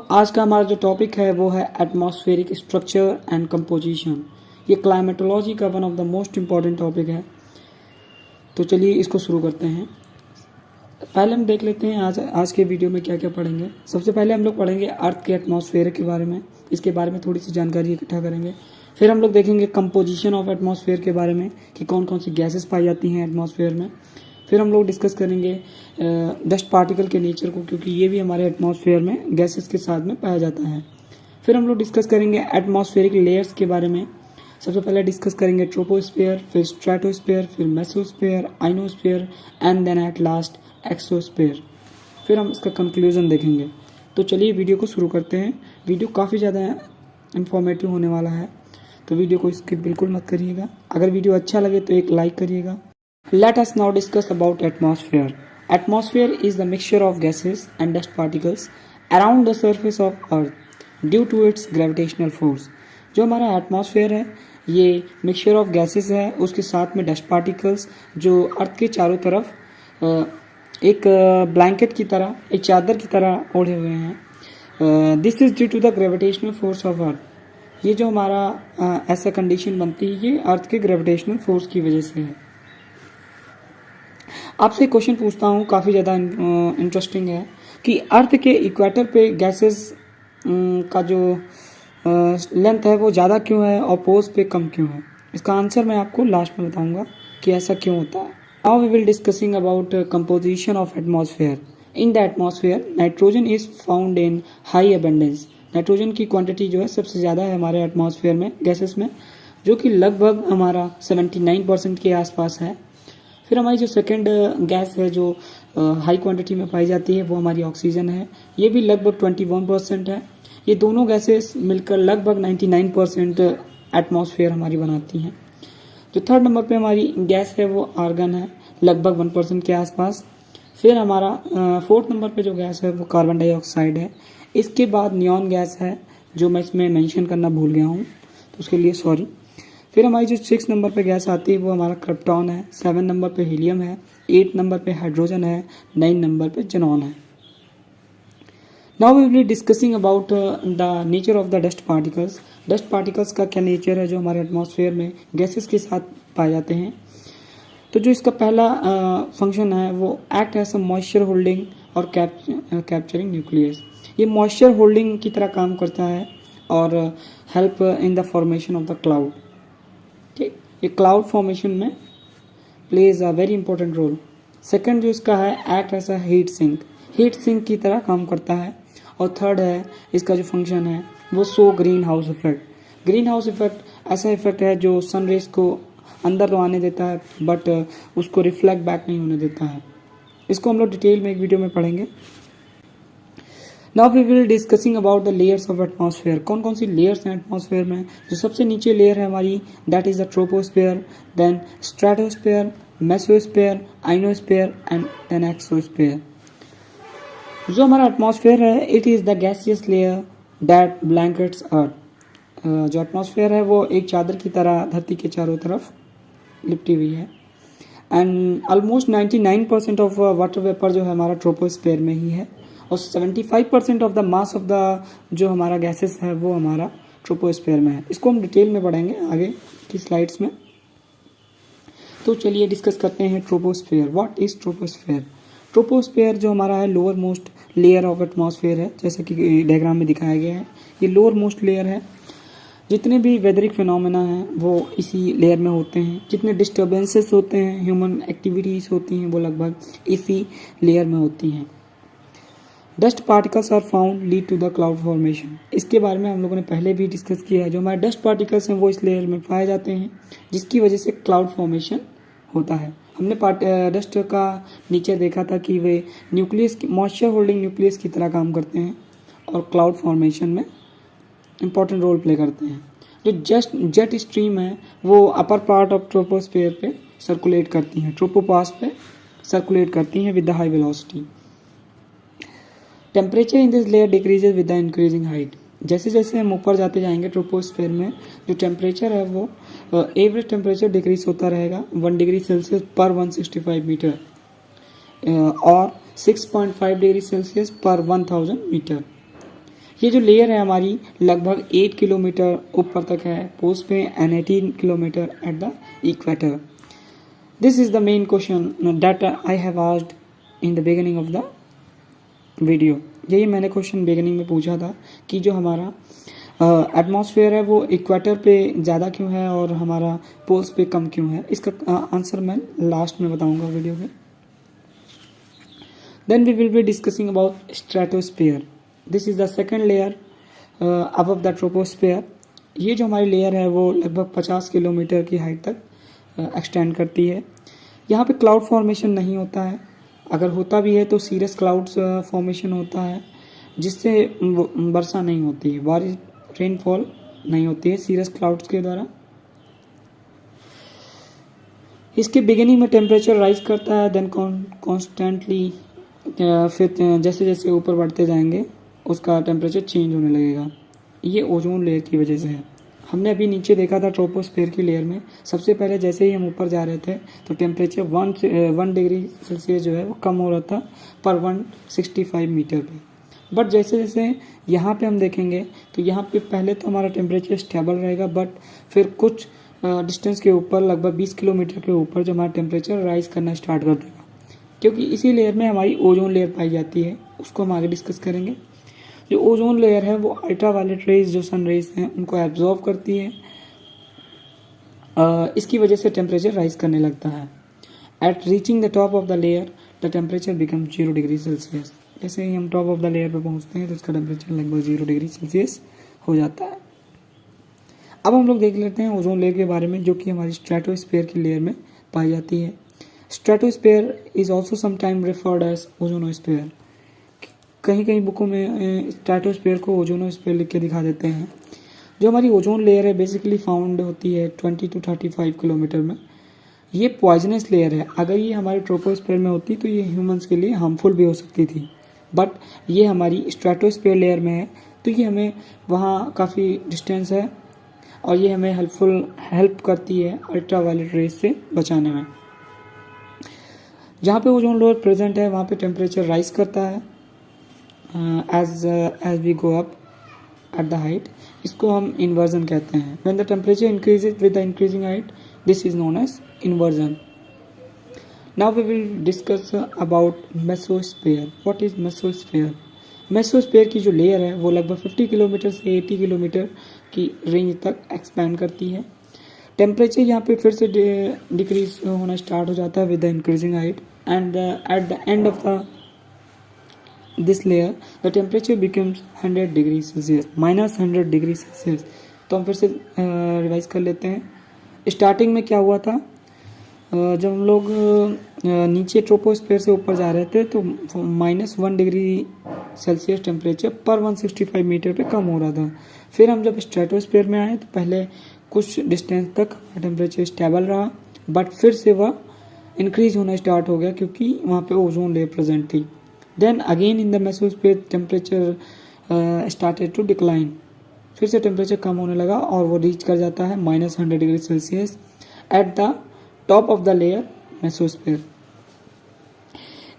आज का हमारा जो टॉपिक है वो है एटमॉस्फेरिक स्ट्रक्चर एंड कंपोजिशन। ये क्लाइमेटोलॉजी का one of the most important topic है। तो चलिए इसको शुरू करते हैं। पहले हम देख लेते हैं आज के वीडियो में क्या क्या पढ़ेंगे। सबसे पहले हम लोग पढ़ेंगे अर्थ के एटमॉस्फेयर के बारे में, इसके बारे में थोड़ी सी जानकारी इकट्ठा करेंगे। फिर हम लोग देखेंगे कंपोजिशन ऑफ एटमॉस्फेयर के बारे में कि कौन कौन सी गैसेस पाई जाती हैं एटमॉस्फेयर में। फिर हम लोग डिस्कस करेंगे डस्ट पार्टिकल के नेचर को, क्योंकि ये भी हमारे एटमॉस्फेयर में गैसेस के साथ में पाया जाता है। फिर हम लोग डिस्कस करेंगे एटमॉस्फेरिक लेयर्स के बारे में। सबसे पहले डिस्कस करेंगे ट्रोपोस्फेयर, फिर स्ट्रेटोस्फेयर, फिर mesosphere, ionosphere and then at last exosphere. फिर हम इसका कंक्लूजन देखेंगे। तो चलिए वीडियो को शुरू करते हैं। वीडियो काफ़ी ज़्यादा इंफॉर्मेटिव होने वाला है, तो वीडियो को स्किप बिल्कुल मत करिएगा। अगर वीडियो अच्छा लगे तो एक लाइक करिएगा। Let us now discuss about atmosphere. Atmosphere is the mixture of gases and dust particles around the surface of Earth due to its gravitational force. जो हमारा एटमॉस्फेयर है ये मिक्सचर ऑफ गैसेस है, उसके साथ में डस्ट पार्टिकल्स जो अर्थ के चारों तरफ एक ब्लैंकेट की तरह, एक चादर की तरह ओढ़े हुए हैं। This is due to the gravitational force of earth. ये जो हमारा ऐसा कंडीशन बनती है ये अर्थ के ग्रेविटेशनल फोर्स की वजह से है। आपसे एक क्वेश्चन पूछता हूँ, काफ़ी ज़्यादा इंटरेस्टिंग है कि अर्थ के इक्वेटर पे गैसेस का जो लेंथ है वो ज़्यादा क्यों है और पोल्स पे कम क्यों है। इसका आंसर मैं आपको लास्ट में बताऊंगा कि ऐसा क्यों होता है। Now we will discussing about composition of atmosphere. In the atmosphere nitrogen is found in high abundance. Nitrogen की क्वांटिटी जो है सबसे ज़्यादा है हमारे एटमॉस्फेयर में गैसेस में, जो कि लगभग हमारा 79% के आसपास है। फिर हमारी जो सेकंड गैस है जो हाई क्वांटिटी में पाई जाती है वो हमारी ऑक्सीजन है, ये भी लगभग 21% है। ये दोनों गैसेस मिलकर लगभग 99% एटमॉस्फेयर हमारी बनाती हैं। जो थर्ड नंबर पे हमारी गैस है वो आर्गन है, लगभग 1% के आसपास। फिर हमारा फोर्थ नंबर पे जो गैस है वो कार्बन डाइऑक्साइड है। इसके बाद नियॉन गैस है जो मैं इसमें मेंशन करना भूल गया हूँ, तो उसके लिए सॉरी। फिर हमारी जो 6 नंबर पे गैस आती है वो हमारा क्रिप्टॉन है, 7 नंबर पे हीलियम है, 8 नंबर पे हाइड्रोजन है, 9 नंबर पे ज़ेनॉन है। Now we will be discussing about the nature of the dust particles. Dust particles का क्या नेचर है जो हमारे एटमॉस्फेयर में गैसेस के साथ पाए जाते हैं। तो जो इसका पहला फंक्शन है वो act as a moisture holding और कैप्चरिंग न्यूक्लियस। ये मॉइस्चर होल्डिंग की तरह काम करता है और help in the formation of the cloud. ये क्लाउड फॉर्मेशन में plays a very important role. Second जो इसका है act as a heat sink की तरह काम करता है। और थर्ड है इसका जो फंक्शन है वो show green house effect. Green house effect ऐसा इफेक्ट है जो सन रेज को अंदर तो आने देता है बट उसको रिफ्लेक्ट बैक नहीं होने देता है। इसको हम लोग डिटेल में एक वीडियो में पढ़ेंगे। Now we will discussing about the layers of atmosphere. कौन कौन सी लेयर्स हैं एटमॉस्फेयर में। जो सबसे नीचे लेयर है हमारी that is the troposphere, then stratosphere, mesosphere, ionosphere and then exosphere. जो हमारा एटमॉस्फेयर है it is the gaseous layer that blankets earth. जो एटमॉस्फेयर है वो एक चादर की तरह धरती के चारों तरफ लिपटी हुई है। And almost 99% of water vapour जो है हमारा ट्रोपोस्फेयर में ही है और 75% of the mass of the जो हमारा गैसेस है वो हमारा ट्रोपोस्फेयर में है। इसको हम डिटेल में पढ़ेंगे आगे की स्लाइड्स में। तो चलिए डिस्कस करते हैं troposphere. What is troposphere. Troposphere जो हमारा है lower most layer of atmosphere है, जैसे कि डायग्राम में दिखाया गया है। ये लोअर मोस्ट लेयर है। जितने भी वेदरिक फिनोमेना हैं वो इसी लेयर में होते हैं। जितने डिस्टर्बेंसेस होते हैं, ह्यूमन एक्टिविटीज़ होती हैं, वो लगभग इसी लेयर में होती हैं। Dust particles are found lead to the cloud formation. इसके बारे में हम लोगों ने पहले भी डिस्कस किया है। जो हमारे डस्ट पार्टिकल्स हैं वो इस लेयर में पाए जाते हैं, जिसकी वजह से क्लाउड फॉर्मेशन होता है। हमने डस्ट का नेचर देखा था कि वे न्यूक्लियस, मॉइस्चर होल्डिंग न्यूक्लियस की तरह काम करते हैं और क्लाउड फॉर्मेशन में इम्पॉर्टेंट रोल प्ले करते हैं। जो जेट स्ट्रीम है वो अपर पार्ट ऑफ ट्रोपोस्फेयर पे सर्कुलेट करती हैं, ट्रोपोपास पे सर्कुलेट करती हैं with the high velocity. Temperature in this layer decreases with the increasing height. जैसे जैसे हम ऊपर जाते जाएंगे ट्रोपोस्फेयर में जो टेम्परेचर है वो एवरेज टेम्परेचर डिक्रीज होता रहेगा 1 डिग्री सेल्सियस पर 165 मीटर और 6.5 डिग्री सेल्सियस पर 1000 मीटर। ये जो लेयर है हमारी लगभग 8 किलोमीटर ऊपर तक है पोल्स पे and 18 kilometre at the equator. This is the main question that I have asked in the beginning of the video. यही मैंने क्वेश्चन बिगिनिंग में पूछा था कि जो हमारा एटमॉस्फेयर है वो इक्वेटर पे ज़्यादा क्यों है और हमारा पोल्स पे कम क्यों है। इसका आंसर मैं लास्ट में बताऊंगा वीडियो में। Then we will be discussing about stratosphere. This is the second layer above the troposphere. ये जो हमारी लेयर है वो लगभग 50 किलोमीटर की हाइट तक एक्सटेंड करती है। यहाँ पे क्लाउड फॉर्मेशन नहीं होता है, अगर होता भी है तो सीरियस क्लाउड्स फॉर्मेशन होता है जिससे वर्षा नहीं होती है, बारिश रेनफॉल नहीं होती है सीरियस क्लाउड्स के द्वारा। इसके बिगिनिंग में टेम्परेचर राइज करता है, देन कॉन्स्टेंटली फिर जैसे जैसे ऊपर बढ़ते जाएंगे उसका टेम्परेचर चेंज होने लगेगा। ये ओजोन लेयर की वजह से है। हमने अभी नीचे देखा था ट्रोपोस्फेयर की लेयर में, सबसे पहले जैसे ही हम ऊपर जा रहे थे तो टेम्परेचर 1 डिग्री सेल्सियस जो है वो कम हो रहा था पर 165 मीटर पे। बट जैसे जैसे यहाँ पे हम देखेंगे तो यहाँ पे पहले तो हमारा टेम्परेचर स्टेबल रहेगा, बट फिर कुछ डिस्टेंस के ऊपर लगभग 20 किलोमीटर के ऊपर जो हमारा टेम्परेचर राइज करना स्टार्ट कर देगा, क्योंकि इसी लेयर में हमारी ओजोन लेयर पाई जाती है। उसको हम आगे डिस्कस करेंगे। जो ओजोन लेयर है वो अल्ट्रावायलेट रेज जो सन रेज हैं उनको एब्जॉर्ब करती है, इसकी वजह से टेम्परेचर राइज करने लगता है। At reaching the top of the layer the temperature become 0 degree Celsius. जैसे ही हम टॉप ऑफ द लेयर पर पहुंचते हैं तो इसका टेम्परेचर लगभग 0 डिग्री सेल्सियस हो जाता है। अब हम लोग देख लेते हैं ओजोन लेयर के बारे में, जो कि हमारी स्ट्रेटोस्फेयर की लेयर में पाई जाती है। Stratosphere is also sometime referred as ozonosphere. कहीं कहीं बुकों में स्ट्रेटोस्फेयर को ओजोनोस्फेयर लिख के दिखा देते हैं। जो हमारी ओजोन लेयर है बेसिकली फाउंड होती है 20 to 35 किलोमीटर में। ये पॉइजनस लेयर है। अगर ये हमारे ट्रोपोस्फेयर में होती तो ये ह्यूमंस के लिए हार्मफुल भी हो सकती थी, बट ये हमारी स्ट्रेटोस्फेयर लेयर में है तो ये हमें वहाँ काफ़ी डिस्टेंस है और ये हमें हेल्प करती है अल्ट्रावायलेट रेज से बचाने में। जहाँ पे ओजोन लेयर प्रेजेंट है वहाँ पे टेम्परेचर राइज करता है as we go up at the height। इसको हम inversion कहते हैं। When the temperature increases with the increasing height, this is known as inversion। Now we will discuss about mesosphere। What is mesosphere? Mesosphere की जो layer है वो लगभग 50 kilometre से 80 किलोमीटर की रेंज तक एक्सपैंड करती है। टेम्परेचर यहाँ पे फिर से डिक्रीज होना स्टार्ट हो जाता है with the increasing height and at the end of the this layer the temperature becomes 100 degree Celsius -100 degree Celsius. तो हम फिर से रिवाइज कर लेते हैं। स्टार्टिंग में क्या हुआ था, जब हम लोग नीचे ट्रोपोस्फेयर से ऊपर जा रहे थे तो -1 डिग्री सेल्सियस टेम्परेचर पर 165 मीटर पे कम हो रहा था। फिर हम जब स्ट्रेटोस्फेयर में आए तो पहले कुछ डिस्टेंस तक टेम्परेचर स्टेबल रहा, बट फिर से वह इंक्रीज होना स्टार्ट हो गया क्योंकि वहाँ पे ओजोन लेयर प्रेजेंट थी। Then again in the mesosphere temperature started to decline. फिर से टेम्परेचर कम होने लगा और वो रीच कर जाता है -100 degree Celsius at the top of the layer mesosphere.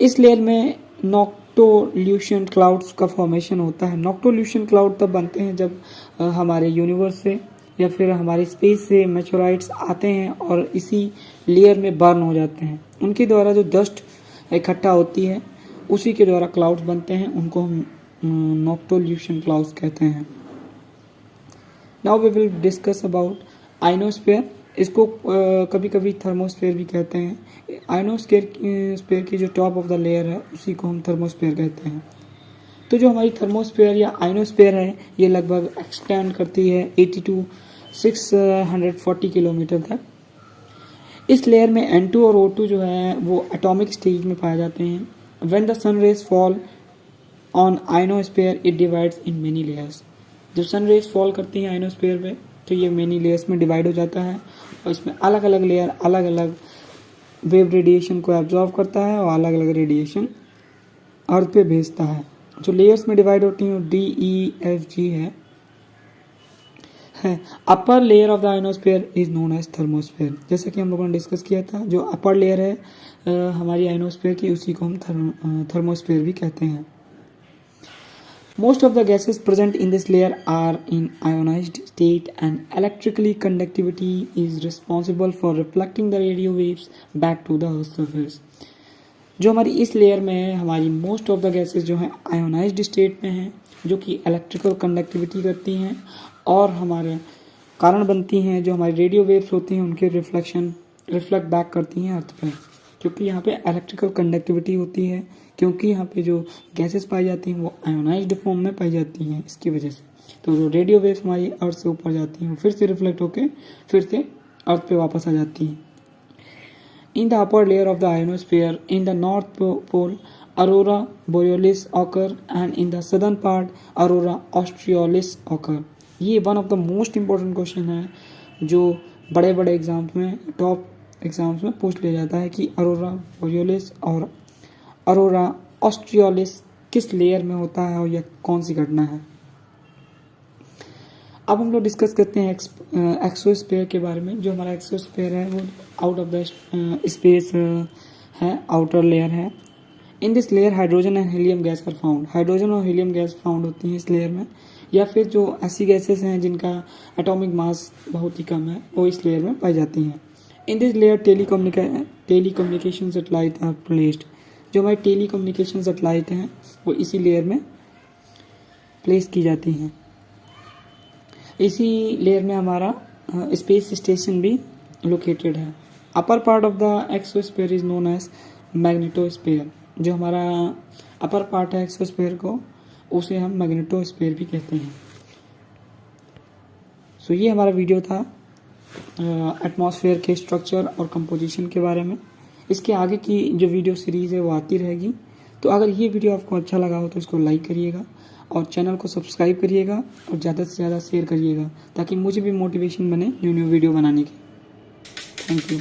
इस लेयर में नॉक्टोल्यूशन क्लाउड्स का फॉर्मेशन होता है। नॉक्टोल्यूशन क्लाउड तब बनते हैं जब हमारे यूनिवर्स से या फिर हमारे स्पेस से मेटेओराइट्स आते हैं और इसी लेयर में बर्न हो जाते हैं। उनके द्वारा जो डस्ट इकट्ठा होती है उसी के द्वारा क्लाउड्स बनते हैं, उनको हम नॉक्टोल्यूशन क्लाउड्स कहते हैं। Now we will discuss about ionosphere. इसको कभी कभी थर्मोस्फेयर भी कहते हैं। आइनोस्फेयर की जो टॉप ऑफ द लेयर है उसी को हम थर्मोस्फेयर कहते हैं। तो जो हमारी थर्मोस्फेयर या आइनोस्फेयर है ये लगभग एक्सटेंड करती है 80 to 640 किलोमीटर तक। इस लेयर में N2 और O2 जो है वो एटॉमिक स्टेज में पाए जाते हैं। When the sun rays fall on ionosphere, it divides in many layers। जब सन रेज फॉल करती हैं आइनोस्फेयर पे तो ये मेनी लेयर्स में डिवाइड हो जाता है और इसमें अलग अलग लेयर अलग अलग वेव रेडिएशन को एब्जॉर्व करता है और अलग अलग रेडिएशन अर्थ पे भेजता है। जो लेयर्स में डिवाइड होती हैं D, E, F, G है। Upper layer of the ionosphere is known as thermosphere. जैसे कि हम लोगों ने डिस्कस किया था, जो अपर लेयर है हमारी आइनोस्फेयर की उसी को हम थर्मोस्फेयर भी कहते हैं। Most of the gases present in this layer are in ionized state, and electrically conductivity is responsible for reflecting the radio waves back to the earth's surface. जो हमारी इस लेयर में है, हमारी मोस्ट ऑफ द गैसेस जो हैं ionised state में हैं, जो कि इलेक्ट्रिकल कंडक्टिविटी करती हैं और हमारे कारण बनती हैं, जो हमारी रेडियो वेव्स होती हैं उनके रिफ्लेक्ट बैक करती हैं अर्थ पे, क्योंकि यहाँ पे इलेक्ट्रिकल कंडक्टिविटी होती है, क्योंकि यहाँ पे जो गैसेस पाई जाती हैं वो आयोनाइज्ड फॉर्म में पाई जाती हैं। इसकी वजह से तो जो रेडियो वेव्स हमारी अर्थ से ऊपर जाती हैं वो फिर से रिफ्लेक्ट होके फिर से अर्थ पे वापस आ जाती हैं। In the upper layer of the ionosphere in the north pole aurora borealis occur and in the southern part aurora australis occur. ये one of the most important question है जो बड़े बड़े एग्जाम्स में, टॉप एग्जाम्स में पूछ लिया जाता है कि अरोरा बोरियोलिस और अरोरा ऑस्ट्रियोलिस किस लेयर में होता है और यह कौन सी घटना है। अब हम लोग डिस्कस करते हैं एक्सोस्फीयर के बारे में। जो हमारा एक्सोस्फीयर है वो आउट ऑफ द स्पेस है, आउटर लेयर है। In this layer hydrogen and helium gas are found. Hydrogen और हीलियम गैस फाउंड होती हैं इस लेयर में, या फिर जो ऐसी गैसेस हैं जिनका एटॉमिक मास बहुत ही कम है वो इस लेयर में पाई जाती हैं। In this layer telecommunication satellite are placed. जो हमारे टेलीकम्युनिकेशन सैटेलाइट हैं वो इसी लेयर में प्लेस की जाती हैं। इसी लेयर में हमारा स्पेस स्टेशन भी लोकेटेड है। Upper part of the exosphere is known as magnetosphere. जो हमारा अपर पार्ट है एक्सोस्फीयर को उसे हम मैग्नेटोस्फीयर भी कहते हैं। सो ये हमारा वीडियो था एटमॉस्फेयर के स्ट्रक्चर और कंपोजिशन के बारे में। इसके आगे की जो वीडियो सीरीज़ है वो आती रहेगी। तो अगर ये वीडियो आपको अच्छा लगा हो तो इसको लाइक करिएगा और चैनल को सब्सक्राइब करिएगा और ज़्यादा से ज़्यादा शेयर करिएगा, ताकि मुझे भी मोटिवेशन बने न्यू वीडियो बनाने की। Thank you.